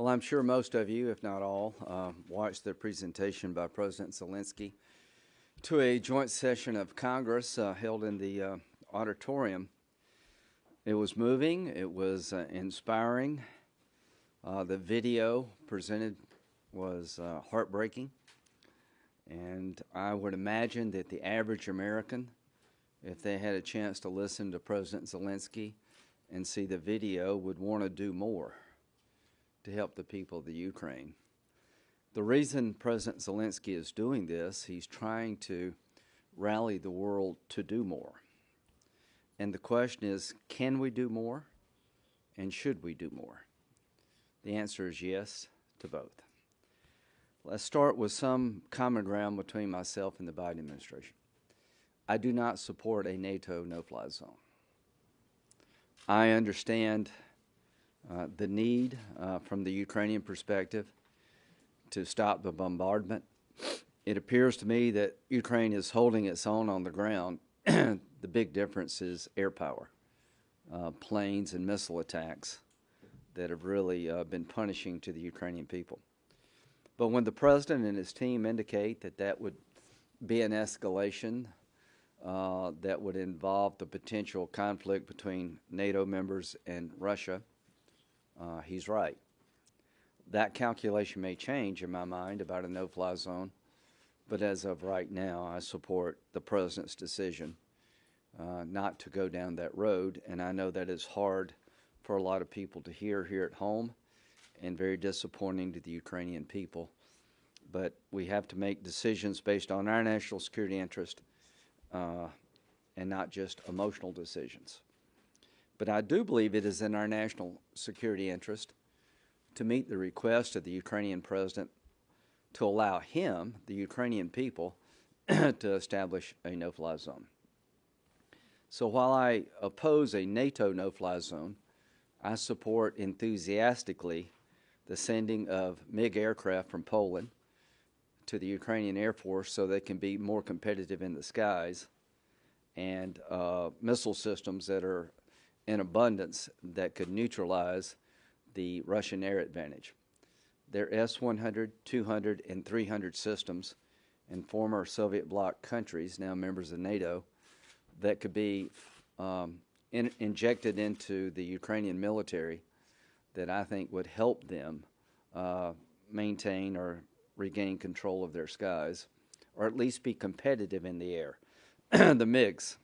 Well, I'm sure most of you, if not all, watched the presentation by President Zelensky to a joint session of Congress held in the auditorium. It was moving. It was inspiring. The video presented was heartbreaking. And I would imagine that the average American, if they had a chance to listen to President Zelensky and see the video, would want to do more to help the people of the Ukraine. The reason President Zelensky is doing this, he's trying to rally the world to do more. And the question is, can we do more? And should we do more? The answer is yes to both. Let's start with some common ground between myself and the Biden administration. I do not support a NATO no-fly zone. I understand the need from the Ukrainian perspective to stop the bombardment. It appears to me that Ukraine is holding its own on the ground. The big difference is air power, planes and missile attacks that have really been punishing to the Ukrainian people. But when the president and his team indicate that that would be an escalation that would involve the potential conflict between NATO members and Russia, he's right. That calculation may change in my mind about a no-fly zone, but as of right now, I support the president's decision not to go down that road, and I know that is hard for a lot of people to hear here at home and very disappointing to the Ukrainian people. But we have to make decisions based on our national security interest and not just emotional decisions. But I do believe it is in our national security interest to meet the request of the Ukrainian president to allow him, the Ukrainian people, to establish a no-fly zone. So while I oppose a NATO no-fly zone, I support enthusiastically the sending of MiG aircraft from Poland to the Ukrainian Air Force so they can be more competitive in the skies, and missile systems that are in abundance that could neutralize the Russian air advantage. They're S-100, 200, and 300 systems in former Soviet bloc countries, now members of NATO, that could be injected into the Ukrainian military that I think would help them maintain or regain control of their skies, or at least be competitive in the air. The MiGs.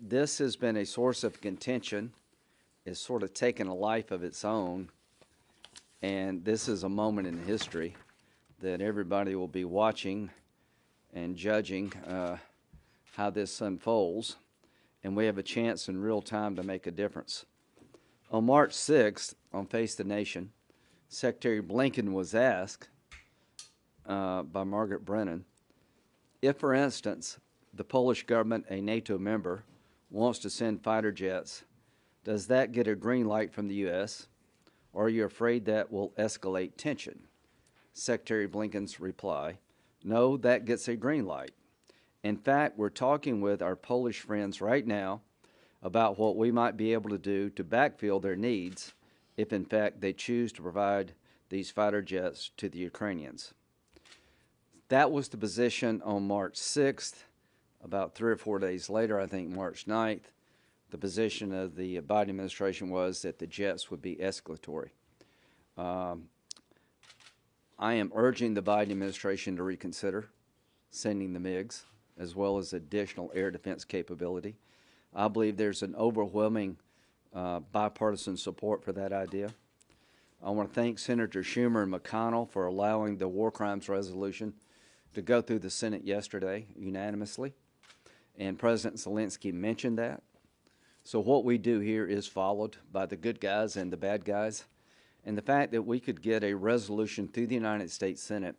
This has been a source of contention. It's sort of taken a life of its own, and this is a moment in history that everybody will be watching and judging how this unfolds, and we have a chance in real time to make a difference. On March 6th, on Face the Nation, Secretary Blinken was asked by Margaret Brennan if, for instance, the Polish government, a NATO member, wants to send fighter jets, does that get a green light from the U.S., or are you afraid that will escalate tension? Secretary Blinken's reply, no, that gets a green light. In fact, we're talking with our Polish friends right now about what we might be able to do to backfill their needs if, in fact, they choose to provide these fighter jets to the Ukrainians. That was the position on March 6th. About 3 or 4 days later, I think March 9th, the position of the Biden administration was that the jets would be escalatory. I am urging the Biden administration to reconsider sending the MiGs as well as additional air defense capability. I believe there's an overwhelming bipartisan support for that idea. I want to thank Senator Schumer and McConnell for allowing the war crimes resolution to go through the Senate yesterday unanimously, and President Zelensky mentioned that. So what we do here is followed by the good guys and the bad guys, and the fact that we could get a resolution through the United States Senate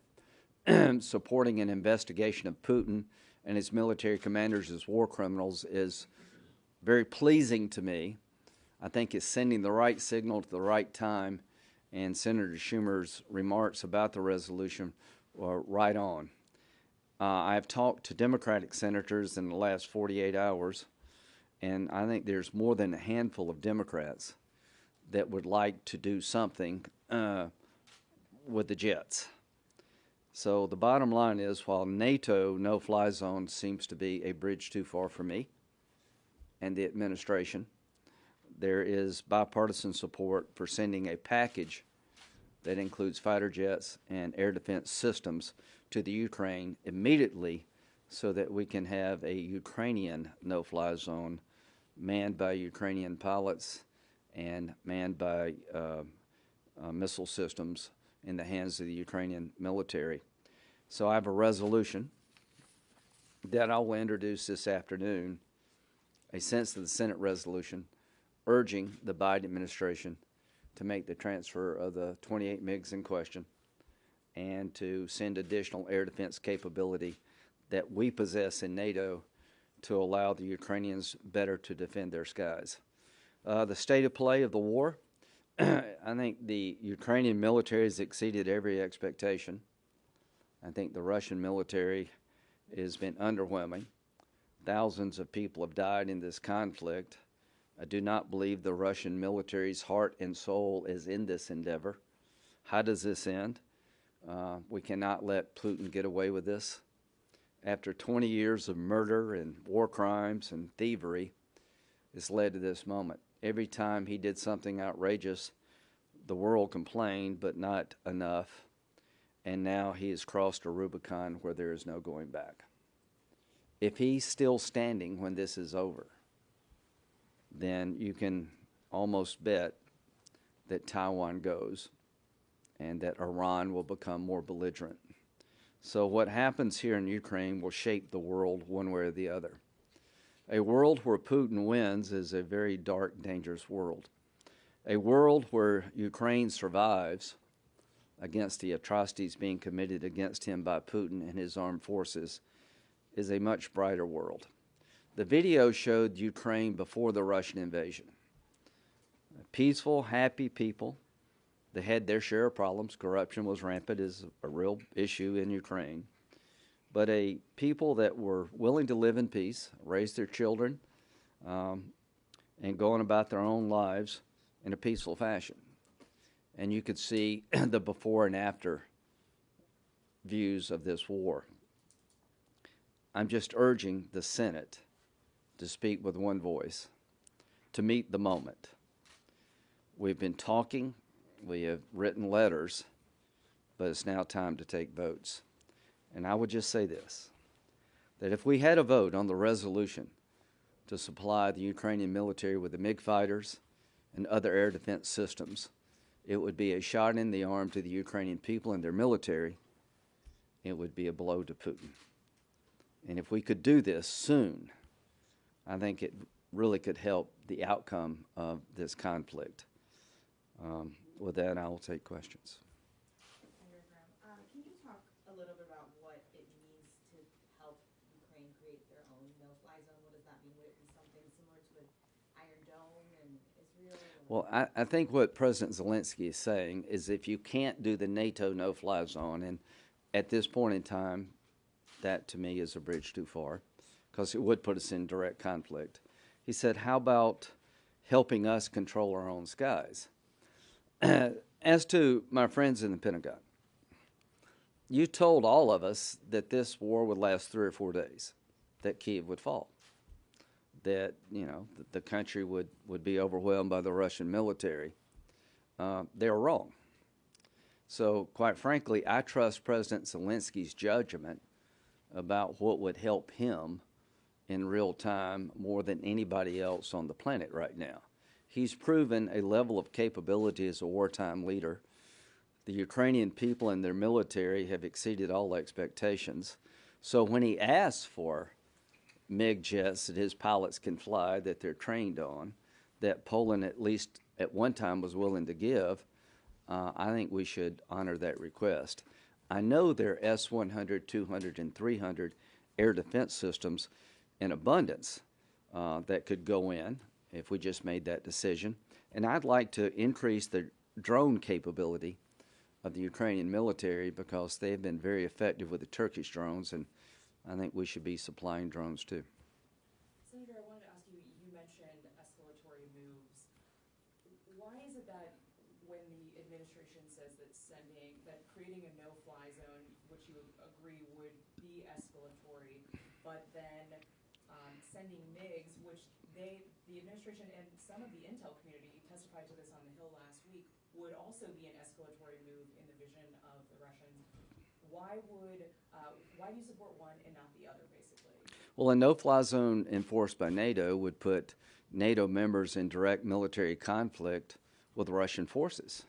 supporting an investigation of Putin and his military commanders as war criminals is very pleasing to me. I think it's sending the right signal at the right time, and Senator Schumer's remarks about the resolution were right on. I have talked to Democratic senators in the last 48 hours, and I think there's more than a handful of Democrats that would like to do something with the jets. So the bottom line is, while NATO no-fly zone seems to be a bridge too far for me and the administration, there is bipartisan support for sending a package that includes fighter jets and air defense systems to the Ukraine immediately so that we can have a Ukrainian no-fly zone manned by Ukrainian pilots and manned by missile systems in the hands of the Ukrainian military. So I have a resolution that I will introduce this afternoon, a sense of the Senate resolution urging the Biden administration to make the transfer of the 28 MiGs in question and to send additional air defense capability that we possess in NATO to allow the Ukrainians better to defend their skies. The state of play of the war, I think the Ukrainian military has exceeded every expectation. I think the Russian military has been underwhelming. Thousands of people have died in this conflict. I do not believe the Russian military's heart and soul is in this endeavor. How does this end? We cannot let Putin get away with this. After 20 years of murder and war crimes and thievery, it's led to this moment. Every time he did something outrageous, the world complained, but not enough. And now he has crossed a Rubicon where there is no going back. If he's still standing when this is over, then you can almost bet that Taiwan goes and that Iran will become more belligerent. So what happens here in Ukraine will shape the world one way or the other. A world where Putin wins is a very dark, dangerous world. A world where Ukraine survives against the atrocities being committed against him by Putin and his armed forces is a much brighter world. The video showed Ukraine before the Russian invasion. Peaceful, happy people. They had their share of problems. Corruption was rampant, is a real issue in Ukraine. But a people that were willing to live in peace, raise their children, and go on about their own lives in a peaceful fashion. And you could see the before and after views of this war. I'm just urging the Senate to speak with one voice, to meet the moment. We've been talking, we have written letters, but it's now time to take votes. And I would just say this, that if we had a vote on the resolution to supply the Ukrainian military with the MiG fighters and other air defense systems, it would be a shot in the arm to the Ukrainian people and their military. It would be a blow to Putin. And if we could do this soon, I think it really could help the outcome of this conflict. With that, I will take questions. Senator Graham, can you talk a little bit about what it means to help Ukraine create their own no-fly zone? What does that mean? Would it be something similar to an Iron Dome in Israel? Well, I think what President Zelensky is saying is if you can't do the NATO no-fly zone, and at this point in time, that to me is a bridge too far, because it would put us in direct conflict. He said, how about helping us control our own skies? As to my friends in the Pentagon, you told all of us that this war would last 3 or 4 days, that Kyiv would fall, that the country would be overwhelmed by the Russian military. They were wrong. So quite frankly, I trust President Zelensky's judgment about what would help him in real time more than anybody else on the planet right now. He's proven a level of capability as a wartime leader. The Ukrainian people and their military have exceeded all expectations. So when he asks for MiG jets that his pilots can fly, that they're trained on, that Poland at least at one time was willing to give, I think we should honor that request. I know there are S-100, 200, and 300 air defense systems in abundance that could go in if we just made that decision. And I'd like to increase the drone capability of the Ukrainian military because they've been very effective with the Turkish drones, and I think we should be supplying drones too. Senator, I wanted to ask you, you mentioned escalatory moves. Why is it administration says that creating a no-fly zone, which you agree would be escalatory, but then sending MiGs, which the administration and some of the intel community testified to this on the Hill last week, would also be an escalatory move in the vision of the Russians. Why do you support one and not the other, basically? Well, a no-fly zone enforced by NATO would put NATO members in direct military conflict with Russian forces.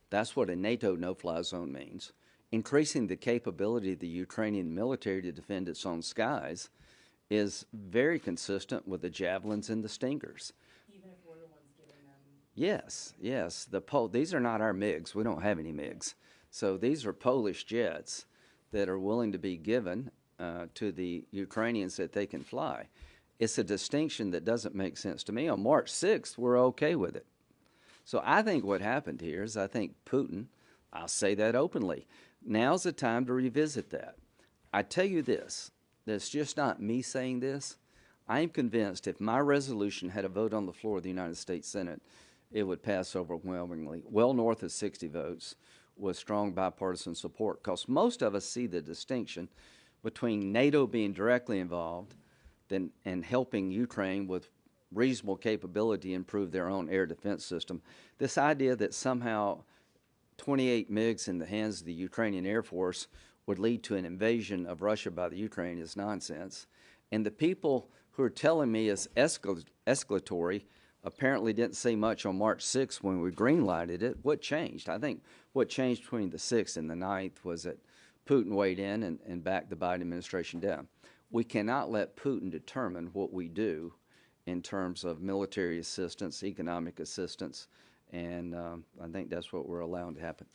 That's what a NATO no-fly zone means. Increasing the capability of the Ukrainian military to defend its own skies is very consistent with the Javelins and the Stingers. Even if we're the ones giving them... Yes, yes. These are not our MiGs. We don't have any MiGs. So these are Polish jets that are willing to be given to the Ukrainians that they can fly. It's a distinction that doesn't make sense to me. On March 6th, we're okay with it. So I think what happened here is I think Putin, I'll say that openly, now's the time to revisit that. I tell you this, that's just not me saying this. I am convinced if my resolution had a vote on the floor of the United States Senate, it would pass overwhelmingly, well north of 60 votes, with strong bipartisan support, because most of us see the distinction between NATO being directly involved and helping Ukraine with reasonable capability improve their own air defense system. This idea that somehow 28 MiGs in the hands of the Ukrainian Air Force would lead to an invasion of Russia by the Ukraine is nonsense. And the people who are telling me it's escalatory apparently didn't say much on March 6th when we green-lighted it. What changed? I think what changed between the 6th and the 9th was that Putin weighed in and backed the Biden administration down. We cannot let Putin determine what we do in terms of military assistance, economic assistance, and I think that's what we're allowing to happen.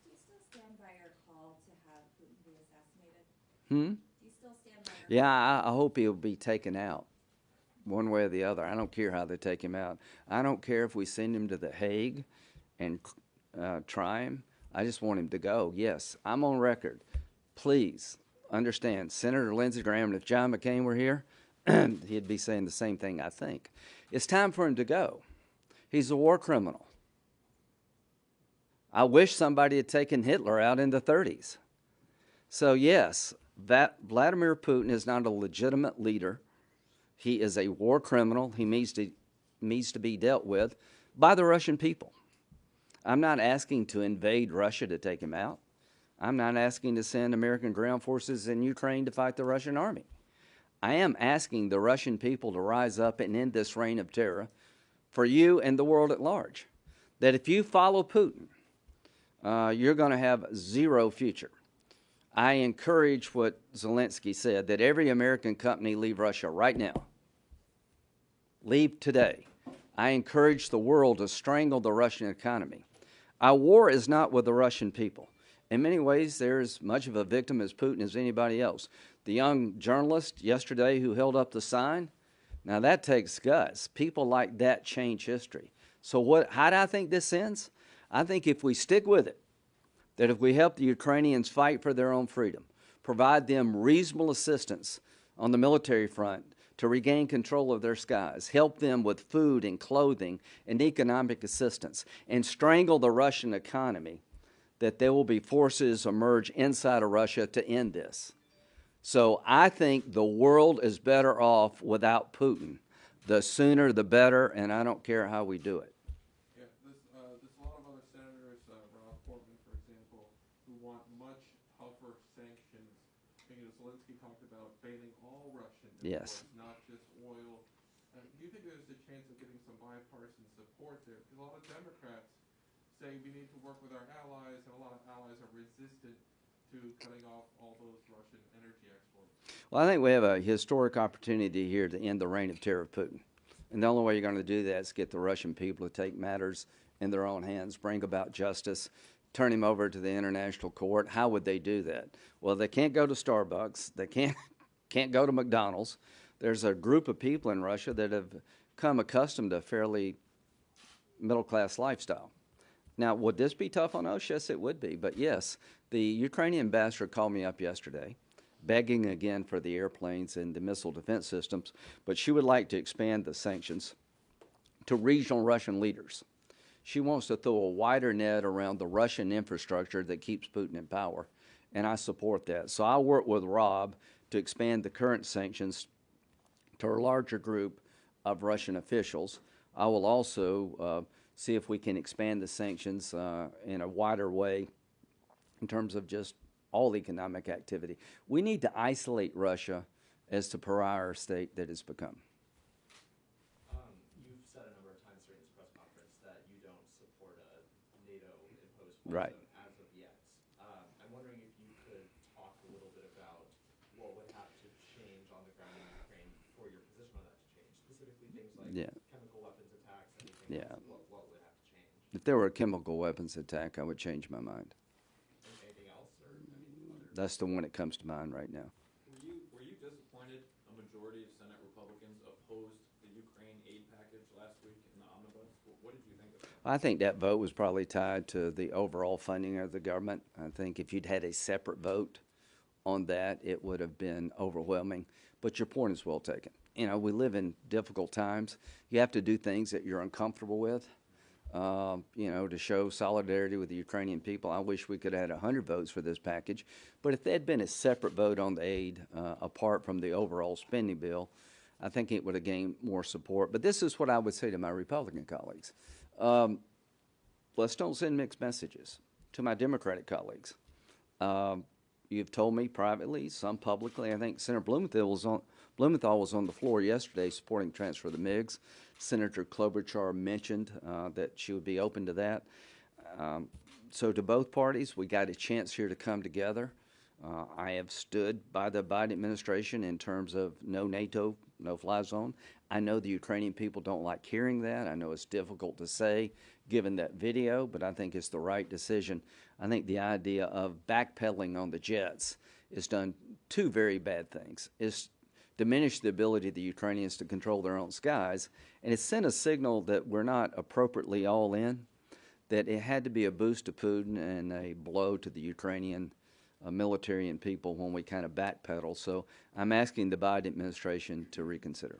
Do you still stand by your call to have Putin be assassinated? Hmm? Do you still stand by your Yeah, I hope he'll be taken out one way or the other. I don't care how they take him out. I don't care if we send him to The Hague and try him. I just want him to go. Yes, I'm on record. Please understand, Senator Lindsey Graham, if John McCain were here, he'd be saying the same thing, I think. It's time for him to go. He's a war criminal. I wish somebody had taken Hitler out in the 30s. So yes, Vladimir Putin is not a legitimate leader. He is a war criminal. He needs to be dealt with by the Russian people. I'm not asking to invade Russia to take him out. I'm not asking to send American ground forces in Ukraine to fight the Russian army. I am asking the Russian people to rise up and end this reign of terror for you and the world at large. That if you follow Putin, you're going to have zero future. I encourage what Zelensky said, that every American company leave Russia right now. Leave today. I encourage the world to strangle the Russian economy. Our war is not with the Russian people. In many ways, they're as much of a victim as Putin as anybody else. The young journalist yesterday who held up the sign, now that takes guts. People like that change history. So how do I think this ends? I think if we stick with it, that if we help the Ukrainians fight for their own freedom, provide them reasonable assistance on the military front to regain control of their skies, help them with food and clothing and economic assistance, and strangle the Russian economy, that there will be forces emerge inside of Russia to end this. So I think the world is better off without Putin. The sooner the better, and I don't care how we do it. Yeah, there's a lot of other senators, Rob Portman, for example, who want much tougher sanctions. Zelensky talked about banning all Russian imports, not just oil. Do you think there's a chance of getting some bipartisan support there? Because a lot of Democrats say we need to work with our allies, and a lot of allies are resistant to cutting off all those Russian energy exports. Well, I think we have a historic opportunity here to end the reign of terror of Putin. And the only way you're going to do that is get the Russian people to take matters in their own hands, bring about justice, turn him over to the international court. How would they do that? Well, they can't go to Starbucks. They can't go to McDonald's. There's a group of people in Russia that have come accustomed to a fairly middle-class lifestyle. Now, would this be tough on us? Yes, it would be. But yes, the Ukrainian ambassador called me up yesterday, begging again for the airplanes and the missile defense systems, but she would like to expand the sanctions to regional Russian leaders. She wants to throw a wider net around the Russian infrastructure that keeps Putin in power, and I support that. So I'll work with Rob to expand the current sanctions to a larger group of Russian officials. I will also see if we can expand the sanctions in a wider way in terms of just all economic activity. We need to isolate Russia as the pariah state that it's become. You've said a number of times during this press conference that you don't support a NATO-imposed Right. zone as of yet. I'm wondering if you could talk a little bit about what would have to change on the ground in Ukraine for your position on that to change, specifically things like chemical weapons attacks, anything else, what would have to change? If there were a chemical weapons attack, I would change my mind. Anything else, or anything other? That's the one that comes to mind right now. Were you disappointed a majority of Senate Republicans opposed the Ukraine aid package last week in the omnibus? What did you think of that? I think that vote was probably tied to the overall funding of the government. I think if you'd had a separate vote on that, it would have been overwhelming. But your point is well taken. You know, we live in difficult times. You have to do things that you're uncomfortable with, you know, to show solidarity with the Ukrainian people. I wish we could have had 100 votes for this package. But if there had been a separate vote on the aid, apart from the overall spending bill, I think it would have gained more support. But this is what I would say to my Republican colleagues. Let's don't send mixed messages. To my Democratic colleagues, you've told me privately, some publicly. I think Senator Blumenthal was on the floor yesterday supporting transfer of the MiGs. Senator Klobuchar mentioned that she would be open to that. So to both parties, we got a chance here to come together. I have stood by the Biden administration in terms of no NATO, no-fly zone. I know the Ukrainian people don't like hearing that. I know it's difficult to say given that video, but I think it's the right decision. I think the idea of backpedaling on the jets has done two very bad things. It's diminished the ability of the Ukrainians to control their own skies, and it's sent a signal that we're not appropriately all in, that it had to be a boost to Putin and a blow to the Ukrainian military and people when we kind of backpedal. So I'm asking the Biden administration to reconsider.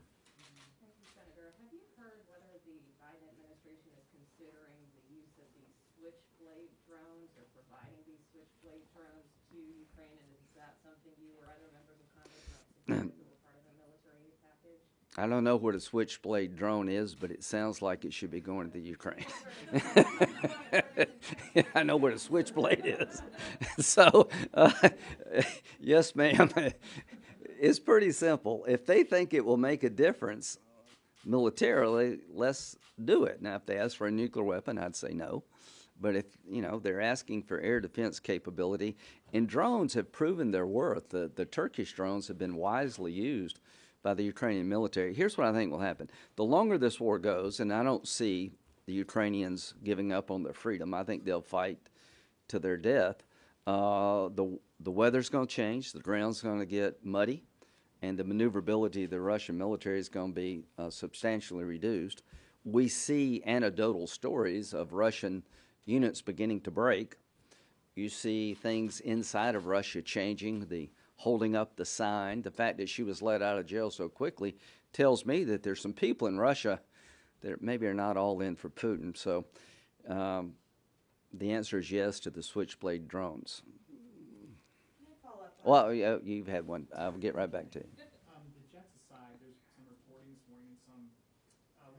Thank you, Senator. Have you heard whether the Biden administration is considering the use of these Switchblade drones or providing these Switchblade drones to Ukraine? And is that something you or other members of Congress might support that were part of a military aid package? I don't know what a Switchblade drone is, but it sounds like it should be going to the Ukraine. I know what a Switchblade is. So, yes, ma'am. It's pretty simple. If they think it will make a difference militarily, let's do it. Now, if they ask for a nuclear weapon, I'd say no. But if, you know, they're asking for air defense capability, and drones have proven their worth. The Turkish drones have been wisely used by the Ukrainian military. Here's what I think will happen. The longer this war goes, and I don't see the Ukrainians giving up on their freedom, I think they'll fight to their death. The weather's going to change, the ground's going to get muddy, and the maneuverability of the Russian military is going to be substantially reduced. We see anecdotal stories of Russian units beginning to break. You see things inside of Russia changing, the holding up the sign. The fact that she was let out of jail so quickly tells me that there's some people in Russia that maybe are not all in for Putin. So the answer is yes to the Switchblade drones. Can I follow up on Well, you've had one. I'll get right back to you. The jets aside, there's some reporting this morning, and some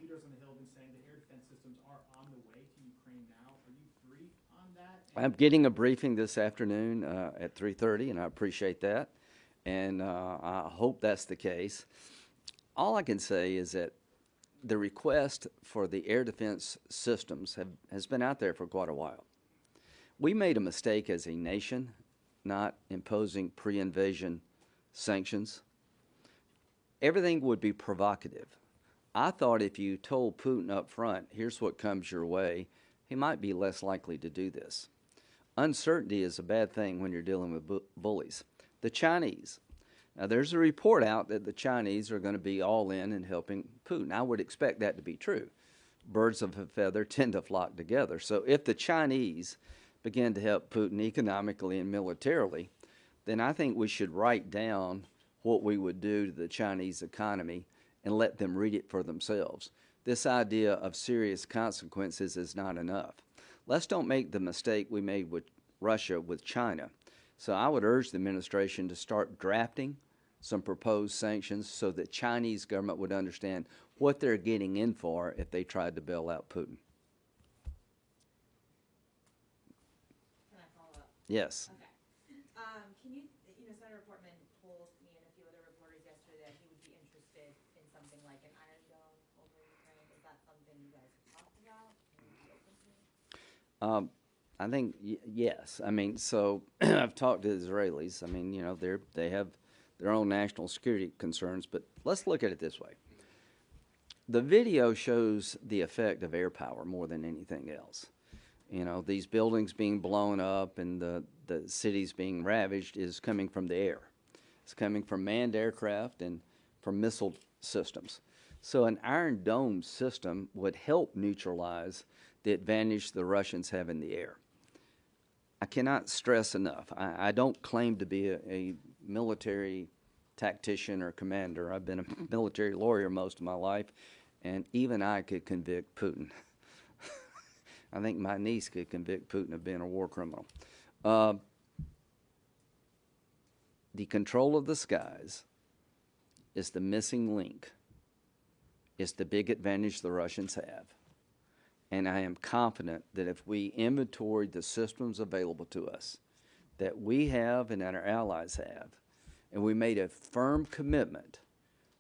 leaders on the Hill have been saying the air defense systems are on the way to Ukraine now. Are you briefed on that? I'm getting a briefing this afternoon at 3:30, and I appreciate that, and I hope that's the case. All I can say is that the request for the air defense systems has been out there for quite a while. We made a mistake as a nation not imposing pre-invasion sanctions. Everything would be provocative. I thought if you told Putin up front, here's what comes your way, he might be less likely to do this. Uncertainty is a bad thing when you're dealing with bullies. The Chinese. Now, there's a report out that the Chinese are going to be all in helping Putin. I would expect that to be true. Birds of a feather tend to flock together. So if the Chinese begin to help Putin economically and militarily, then I think we should write down what we would do to the Chinese economy and let them read it for themselves. this idea of serious consequences is not enough. Let's don't make the mistake we made with Russia with China. So I would urge the administration to start drafting some proposed sanctions so that Chinese government would understand what they're getting in for if they tried to bail out Putin. Can I follow up? Yes. Okay. Can you know, Senator Portman told me and a few other reporters yesterday that he would be interested in something like an Iron Dome over Ukraine. Is that something you guys have talked about? Can you be open to? I think yes. I mean, so I've talked to the Israelis. I mean, you know, they have their own national security concerns, but let's look at it this way. The video shows the effect of air power more than anything else. You know, these buildings being blown up and the cities being ravaged is coming from the air. It's coming from manned aircraft and from missile systems. So an Iron Dome system would help neutralize the advantage the Russians have in the air. I cannot stress enough, I don't claim to be a military tactician or commander. I've been a military lawyer most of my life, and even I could convict Putin. I think my niece could convict Putin of being a war criminal. The control of the skies is the missing link. It's the big advantage the Russians have. And I am confident that if we inventoried the systems available to us, that we have and that our allies have, and we made a firm commitment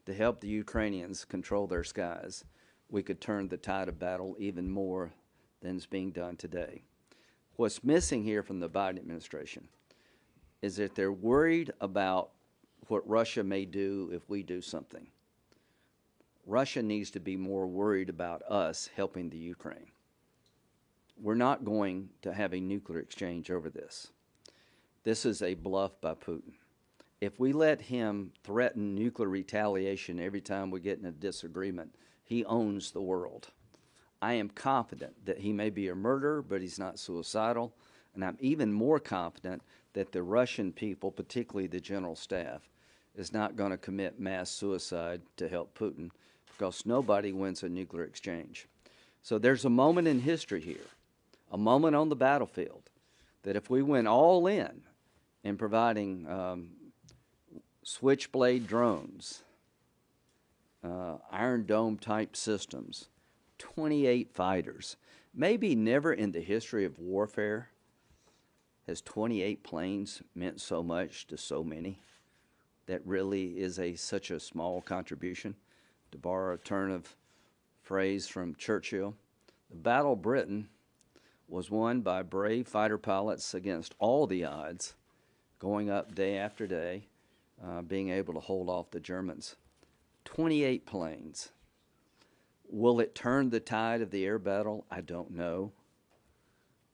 to help the Ukrainians control their skies, we could turn the tide of battle even more than is being done today. What's missing here from the Biden administration is that they're worried about what Russia may do if we do something. Russia needs to be more worried about us helping the Ukraine. We're not going to have a nuclear exchange over this. This is a bluff by Putin. If we let him threaten nuclear retaliation every time we get in a disagreement, he owns the world. I am confident that he may be a murderer, but he's not suicidal. And I'm even more confident that the Russian people, particularly the general staff, is not going to commit mass suicide to help Putin, because nobody wins a nuclear exchange. So there's a moment in history here, a moment on the battlefield, that if we went all in providing Switchblade drones, Iron Dome type systems, 28 fighters. Maybe never in the history of warfare has 28 planes meant so much to so many. That really is such a small contribution. To borrow a turn of phrase from Churchill, the Battle of Britain was won by brave fighter pilots against all the odds, going up day after day, being able to hold off the Germans. 28 planes. Will it turn the tide of the air battle? I don't know.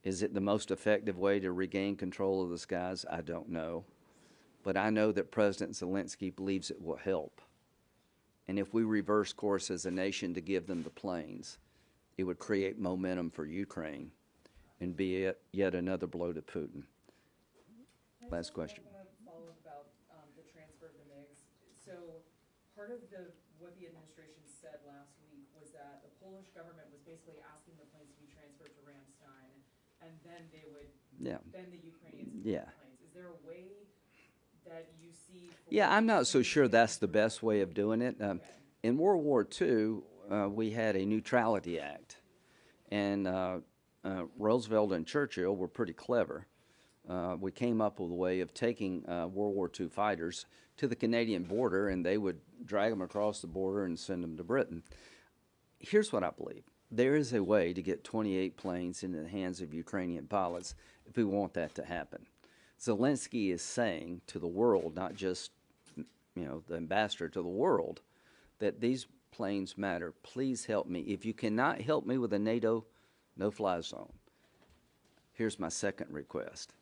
Is it the most effective way to regain control of the skies? I don't know. But I know that President Zelensky believes it will help. And if we reverse course as a nation to give them the planes, it would create momentum for Ukraine and be yet another blow to Putin. Last question. I want to follow up about the transfer of the MiGs. So part of what the administration said last week was that the Polish government was basically asking the planes to be transferred to Ramstein, and then they would, then the Ukrainians would get the planes. Is there a way that you see? I'm not so sure that's the best way of doing it. In World War II, we had a Neutrality Act, and Roosevelt and Churchill were pretty clever. We came up with a way of taking World War II fighters to the Canadian border, and they would drag them across the border and send them to Britain. Here's what I believe. There is a way to get 28 planes into the hands of Ukrainian pilots if we want that to happen. Zelensky is saying to the world, not just the ambassador to the world, that these planes matter. Please help me. If you cannot help me with a NATO no-fly zone, here's my second request.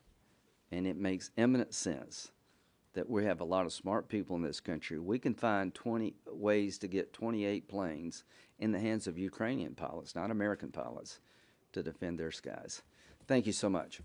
And it makes eminent sense that we have a lot of smart people in this country. We can find 20 ways to get 28 planes in the hands of Ukrainian pilots, not American pilots, to defend their skies. Thank you so much.